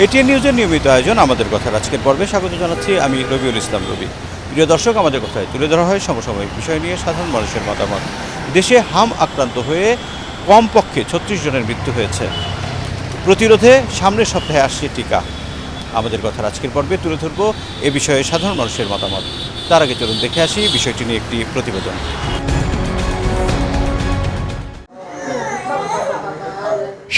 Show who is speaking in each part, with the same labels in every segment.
Speaker 1: ATN নিউজের নিয়মিত আয়োজন আমাদের কথার আজকের পর্বে স্বাগত জানাচ্ছি আমি রবিউল ইসলাম রবি। প্রিয় দর্শক, আমাদের কথায় তুলে ধরা হয় সমসাময়িক বিষয় নিয়ে সাধারণ মানুষের মতামত। দেশে হাম আক্রান্ত হয়ে কমপক্ষে 36 জনের মৃত্যু হয়েছে। প্রতিরোধে সামনের সপ্তাহে আসছে টিকা। আমাদের কথার আজকের পর্বে তুলে ধরব এ বিষয়ে সাধারণ মানুষের মতামত। তার আগে চলুন দেখে আসি বিষয়টি নিয়ে একটি প্রতিবেদন।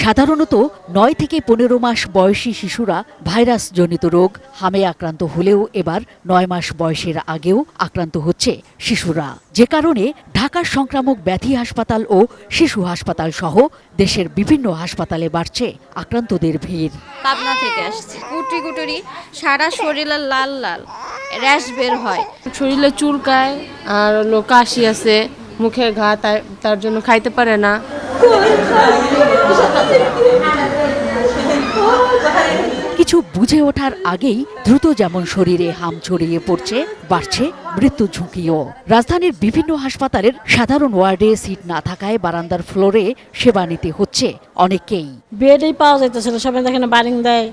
Speaker 2: সাধারণত 9 থেকে 15 মাস বয়সী শিশুরা ভাইরাসজনিত রোগ হামে আক্রান্ত হলেও এবার 9 মাস বয়সের আগেও আক্রান্ত হচ্ছে শিশুরা, যে কারণে ঢাকার সংক্রামক ব্যাধি হাসপাতাল ও শিশু হাসপাতাল সহ দেশের বিভিন্ন হাসপাতালে বাড়ছে আক্রান্তদের ভিড়।
Speaker 3: পাবনা থেকে আসছে, কুটরি সারা শরীরে লাল লাল র্যাশ বের হয়,
Speaker 4: শরীরে চুলকায় আর কাশি আছে, মুখে ঘা, তার জন্য খাইতে পারে না।
Speaker 2: কিছু বুঝে ওঠার আগেই দ্রুত যেমন শরীরে হাম ছড়িয়ে পড়ছে, বাড়ছে মৃত্যু ঝুঁকিও। রাজধানীর বিভিন্ন হাসপাতালের সাধারণ ওয়ার্ডে সিট না থাকায় বারান্দার ফ্লোরে সেবা নিতে হচ্ছে অনেকেই।
Speaker 5: বেডই পাওয়া যাইতেছিল, সবাই দেখেন বারিং দেয়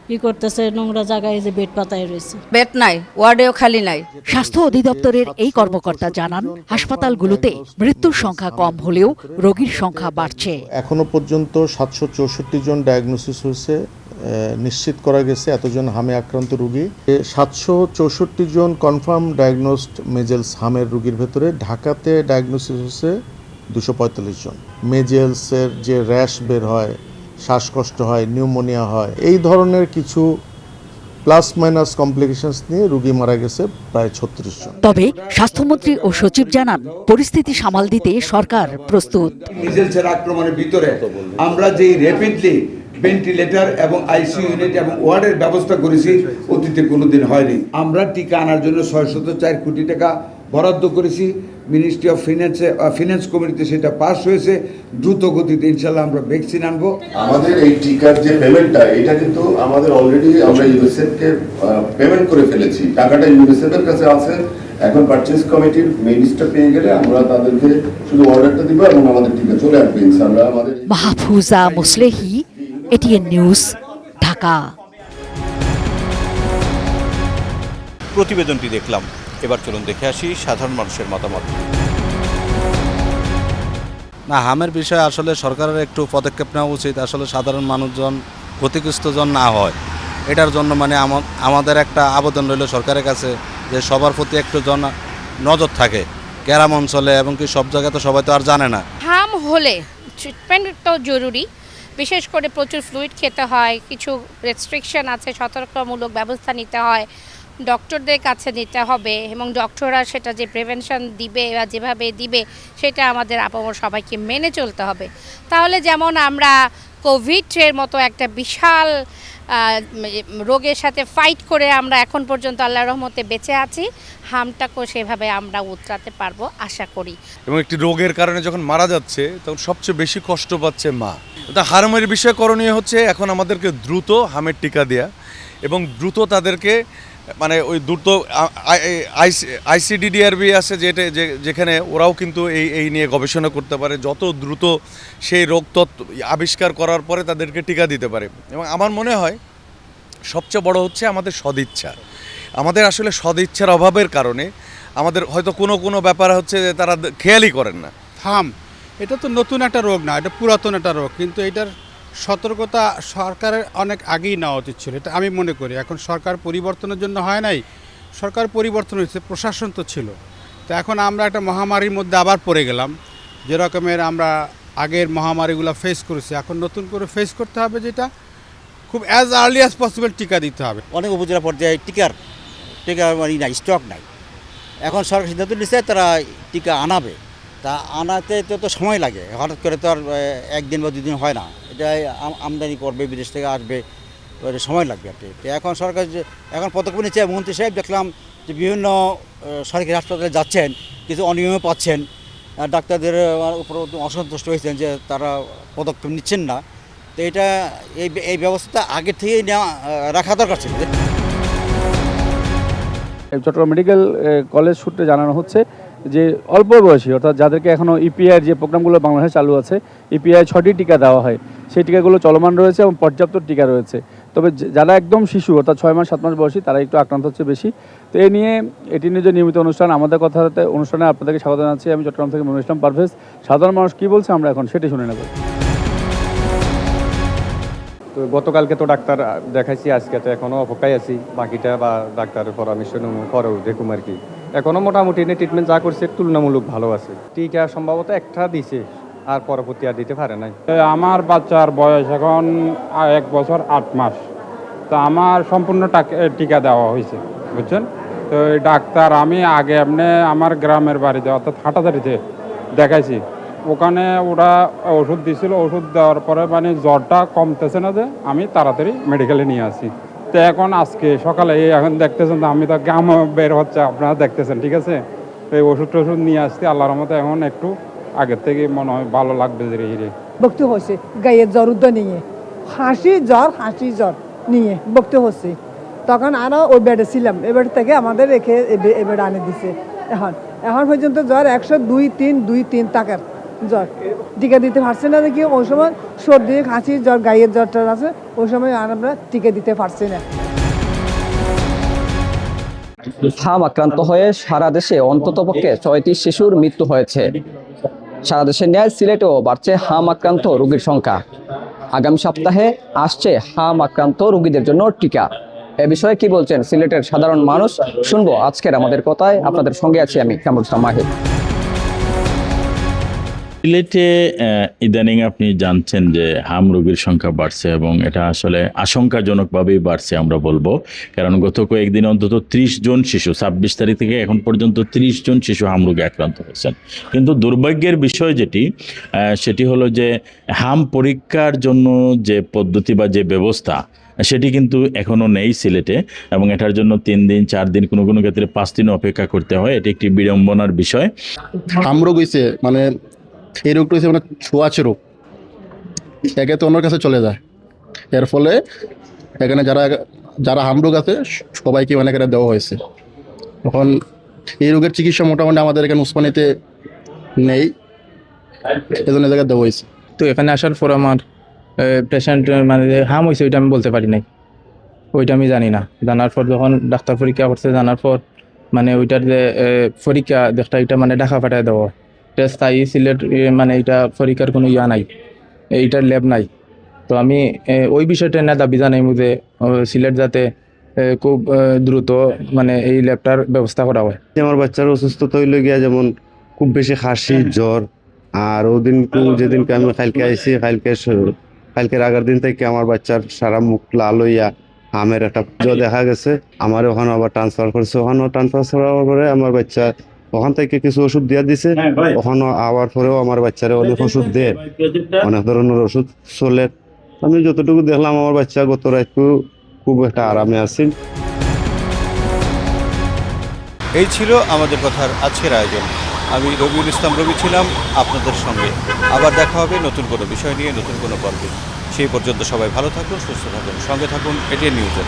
Speaker 5: কি করতেছে, নোংরা জায়গায় যে বেড পাতায় রয়েছে,
Speaker 3: বেড নাই, ওয়ার্ডেও খালি নাই।
Speaker 2: স্বাস্থ্য অধিদপ্তরের এই কর্মকর্তা জানান, হাসপাতালগুলোতে মৃত্যুর সংখ্যা কম হলেও রোগীর সংখ্যা বাড়ছে।
Speaker 6: এখনো পর্যন্ত 764 জন ডায়াগনোসিস হয়েছে, নিশ্চিত করা গেছে এতজন হামে আক্রান্ত রোগী। 764 জন কনফার্ম ডায়াগনোসড মেজেলস হামের রোগীর ভেতরে ঢাকাতে ডায়াগনোসিস হয়েছে 245 জন। মেজেলসের যে র্যাশ বের হয়, শ্বাসকষ্ট হয়, নিউমোনিয়া হয়, এই ধরনের কিছু প্লাস মাইনাস কমপ্লিকেশনস নিয়ে রোগী মারা গেছে প্রায় 36 জন।
Speaker 2: তবে স্বাস্থ্যমন্ত্রী ও সচিব জানান, পরিস্থিতি সামাল দিতে সরকার প্রস্তুত।
Speaker 7: মিজেলসের আক্রমণের ভিতরে আমরা যে র্যাপিডলি ভেন্টিলেটর এবং আইসিইউ ইউনিট এবং ওয়ার্ডের ব্যবস্থা করেছি, অতীতে কোনোদিন হয়নি। আমরা টিকা আনার জন্য 604 কোটি টাকা বরাদ্দ করেছি। মিনিস্ট্রি অফ ফিনান্স কমিটিতে সেটা পাস হয়েছে। দ্রুত গতিতে ইনশাল্লাহ আমরা ভ্যাকসিন আনবো।
Speaker 8: আমাদের এই টিকার যে পেমেন্টটা, এটা কিন্তু আমাদের অলরেডি আমরা ইউনিসেফকে পেমেন্ট করে ফেলেছি। টাকাটা ইউনিসেফের কাছে আছে। এখন পারচেজ কমিটির মিনিস্টার পেয়ে গেলে আমরা তাদেরকে শুধু অর্ডারটা দিব এবং আমাদের টিকা চলে আসবে ইনশাআল্লাহ। আমাদের
Speaker 2: মাহফুজা মুসলেহি, এটিএন নিউজ, ঢাকা।
Speaker 1: প্রতিবেদনটি দেখলাম, এবার চলুন দেখে আসি সাধারণ মানুষের মতামত।
Speaker 9: না, হামের বিষয়ে আসলে সরকারের একটু পদক্ষেপ নেওয়া উচিত। আসলে সাধারণ মানুষজন ক্ষতিগ্রস্ত জন না হয়, এটার জন্য আমাদের একটা আবেদন রইল সরকারের কাছে যে সবার প্রতি একটু নজর থাকে গ্রাম অঞ্চলে, এবং কি সব জায়গায় তো সবাই তো আর জানে না।
Speaker 10: হাম হলে ট্রিটমেন্ট তো জরুরি, বিশেষ করে প্রচুর ফ্লুইড খেতে হয়, কিছু রেস্ট্রিকশন আছে, সতর্কমূলক ব্যবস্থা নিতে হয়, ডক্টরদের কাছে নিতে হবে, এবং ডক্টররা সেটা যে প্রিভেনশন দিবে বা যেভাবে দিবে সেটা আমাদের আপামর সবাইকে মেনে চলতে হবে। তাহলে যেমন আমরা কোভিডের মতো একটা বিশাল রোগের সাথে ফাইট করে আমরা এখন পর্যন্ত আল্লাহর রহমতে বেঁচে আছি, হামটাকেও সেভাবে আমরা উতরাতে পারবো আশা করি।
Speaker 11: এবং একটি রোগের কারণে যখন মারা যাচ্ছে তখন সবচেয়ে বেশি কষ্ট পাচ্ছে মা। তা হামের বিষয় করণীয় হচ্ছে এখন আমাদেরকে দ্রুত হামের টিকা দেয়া এবং দ্রুত তাদেরকে ওই দ্রুত আইসিডিডিআরবি আছে যেখানে ওরাও কিন্তু এই নিয়ে গবেষণা করতে পারে, যত দ্রুত সেই রোগ তত্ত্ব আবিষ্কার করার পরে তাদেরকে টিকা দিতে পারে। এবং আমার মনে হয় সবচেয়ে বড় হচ্ছে আমাদের সদিচ্ছা। আমাদের আসলে সদিচ্ছার অভাবের কারণে আমাদের হয়তো কোনো ব্যাপার হচ্ছে যে তারা খেয়ালই করেন না।
Speaker 12: এটা তো নতুন একটা রোগ না, এটা পুরাতন একটা রোগ, কিন্তু এটার সতর্কতা সরকারের অনেক আগেই নেওয়া উচিত ছিল, এটা আমি মনে করি। এখন সরকার পরিবর্তনের জন্য হয় নাই, সরকার পরিবর্তন হয়েছে, প্রশাসন তো ছিল। তো এখন আমরা একটা মহামারীর মধ্যে আবার পড়ে গেলাম, যে রকমের আমরা আগের মহামারীগুলো ফেস করেছি, এখন নতুন করে ফেস করতে হবে, যেটা খুব অ্যাজ আর্লি অ্যাজ পসিবল টিকা দিতে হবে।
Speaker 13: অনেক উপজেলা পর্যায়ে টিকা নাই, স্টক নাই। এখন সরকার সিদ্ধান্ত নিচ্ছে তারা টিকা আনাবে, তা আনাতে তো সময় লাগে, হঠাৎ করে তো আর একদিন বা দুদিন হয় না। এটা আমদানি করবে, বিদেশ থেকে আসবে, সময় লাগবে আর কি। এখন সরকার এখন পদক্ষেপ নিচ্ছে, মন্ত্রী সাহেব দেখলাম যে বিভিন্ন সরকারি হাসপাতালে যাচ্ছেন, কিছু অনিয়মও পাচ্ছেন, ডাক্তারদের উপর অসন্তুষ্ট হয়েছেন যে তারা পদক্ষেপ নিচ্ছেন না। তো এটা এই ব্যবস্থা আগের থেকেই রাখা দরকার ছিল।
Speaker 14: চট্টগ্রাম মেডিকেল কলেজ সূত্রে জানানো হচ্ছে যে অল্প বয়সী, অর্থাৎ যাদেরকে এখনও ইপিআইয়ের যে প্রোগ্রামগুলো বাংলাদেশে চালু আছে, ইপিআই 6টি টিকা দেওয়া হয়, সেই টিকাগুলো চলমান রয়েছে এবং পর্যাপ্ত টিকা রয়েছে। তবে যারা একদম শিশু অর্থাৎ 6 মাস 7 মাস বয়সী তারা একটু আক্রান্ত হচ্ছে বেশি। তো এই নিয়ে এটি নিয়ে যে নিয়মিত অনুষ্ঠান আমাদের কথাতে অনুষ্ঠানে আপনাদেরকে স্বাগত জানাচ্ছি। আমি চট্টগ্রাম থেকে মনির ইসলাম পারভেজ। সাধারণ মানুষ কী বলছে আমরা এখন সেটি শুনে নেব।
Speaker 15: তো গতকালকে তো ডাক্তার দেখাইছি, আজকে তো এখনও অপেক্ষায় আছি, বাকিটা বা ডাক্তারের পরামর্শ পরেও দেখুম আর কি। এখনও মোটামুটি ট্রিটমেন্ট যা করছে তুলনামূলক ভালো আছে। টিকা সম্ভবত একটা দিছে, আর পরবর্তী আর দিতে পারে নাই।
Speaker 12: আমার বাচ্চার বয়স এখন 1 বছর 8 মাস। তো আমার সম্পূর্ণ টিকা দেওয়া হয়েছে, বুঝছেন। তো এই ডাক্তার আমি আগে আমার গ্রামের বাড়িতে অর্থাৎ হাটাদারিতে দেখাইছি, ওখানে ওরা ওষুধ দিয়েছিল, ওষুধ দেওয়ার পরে মানে জ্বরটা কমতেছে না, যে আমি তাড়াতাড়ি মেডিকেলে নিয়ে আসি। তো এখন আজকে সকালে এখন দেখতেছেন আমি তো গাম বের হচ্ছে, আপনারা দেখতেছেন, ঠিক আছে। তো এই ওষুধ টষুধ নিয়ে আসছি, আল্লাহর মতো এখন একটু আগের থেকে মনে হয় ভালো লাগবে। ধীরে ধীরে
Speaker 16: ভক্তি হচ্ছে গায়ের জ্বর উদ্য নিয়ে হাসি জ্বর নিয়ে ভক্তি হচ্ছে। তখন আরও ওই বেডে ছিলাম, এ বেড থেকে আমাদের রেখে এ বেড আনে দিছে। এখন পর্যন্ত জ্বর 102-3 টাকার জ্বর। টিকা দিতে পারছে না দেখি, ওই সময় সর্দি কাশি জ্বর গায়ের জ্বরটা আছে, ওই সময় আমরা টিকা দিতে পারছি না।
Speaker 17: হাম আক্রান্ত হয়ে সারা দেশে অন্ততপক্ষে 6টি শিশুর মৃত্যু হয়েছে। সারা দেশের ন্যায় সিলেটেও বাড়ছে হাম আক্রান্ত রোগীর সংখ্যা। আগামী সপ্তাহে আসছে হাম আক্রান্ত রোগীদের জন্য টিকা। এ বিষয়ে কি বলছেন সিলেটের সাধারণ মানুষ, শুনবো আজকের আমাদের কথায়। আপনাদের সঙ্গে আছি আমি কামরুল ইসলাম মাহির।
Speaker 18: সিলেটে ইদানিং আপনি জানছেন যে হাম রোগীর সংখ্যা বাড়ছে এবং এটা আসলে আশঙ্কাজনকভাবেই বাড়ছে আমরা বলবো। কারণ গত কয়েকদিন অন্তত 30 জন শিশু, 26 তারিখ থেকে এখন পর্যন্ত 30 জন শিশু হাম রোগে আক্রান্ত হয়েছেন। কিন্তু দুর্ভাগ্যের বিষয় সেটি হলো যে হাম পরীক্ষার জন্য যে পদ্ধতি বা যে ব্যবস্থা সেটি কিন্তু এখনও নেই সিলেটে, এবং এটার জন্য 3 দিন 4 দিন কোনো কোনো ক্ষেত্রে 5 দিন অপেক্ষা করতে হয়। এটি একটি বিড়ম্বনার বিষয়।
Speaker 19: হাম রোগ হয়েছে মানে এই রোগটা হচ্ছে মানে ছোঁয়াচে রোগ, একে তো অন্যের কাছে চলে যায়। এর ফলে এখানে যারা হাম রোগ আছে সবাইকে মানে এখানে দেওয়া হয়েছে। তখন এই রোগের চিকিৎসা মোটামুটি আমাদের এখানে উসমানীতে নেই, এজন্য জায়গায় দেওয়া হয়েছে।
Speaker 20: তো এখানে আসার পর আমার পেশেন্ট মানে হাম হয়েছে ওইটা আমি বলতে পারি নাই, ওইটা আমি জানি না। জানার পর যখন ডাক্তার পরীক্ষা করছে, জানার পর মানে ওইটার যে পরীক্ষা দেখটা এটা মানে ঢাকা পাঠায় দেওয়া স্থায়ী সিলেট, মানে এটা পরীক্ষার কোনো নাই, এইটার ল্যাব নাই। তো আমি ওই বিষয়টা না দাবি জানাই যে সিলেট যাতে খুব দ্রুত মানে এই ল্যাবটার ব্যবস্থা করা হয়।
Speaker 21: আমার বাচ্চার অসুস্থতা হইল গিয়া যেমন খুব বেশি খাসি জ্বর, আর ওদিন যেদিনকে আমি কালকে আইসি কালকের আগের দিন থেকে আমার বাচ্চার সারা মুখ লাল হইয়া হামের একটা দেখা গেছে। আমার ওখানে আবার ট্রান্সফার করছে, ওখানেও ট্রান্সফার করার পরে আমার বাচ্চা ওখান থেকে কিছু ওষুধ দিয়া দিছে। ওখানে আবার পরেও আমার বাচ্চারে অনেক ওষুধ দেয়, অনেক ধরনের ওষুধ চলে। আমি যতটুকু দেখলাম আমার বাচ্চা গত রাতও খুব একটা আরামে আছে।
Speaker 1: এই ছিল আমাদের কথার আজকের আয়োজন। আমি রবিউল ইসলাম রবি ছিলাম আপনাদের সঙ্গে। আবার দেখা হবে নতুন কোনো বিষয় নিয়ে, নতুন কোনো পর্বে। সেই পর্যন্ত সবাই ভালো থাকুন, সুস্থ থাকুন, সঙ্গে থাকুন এটিএন নিউজের।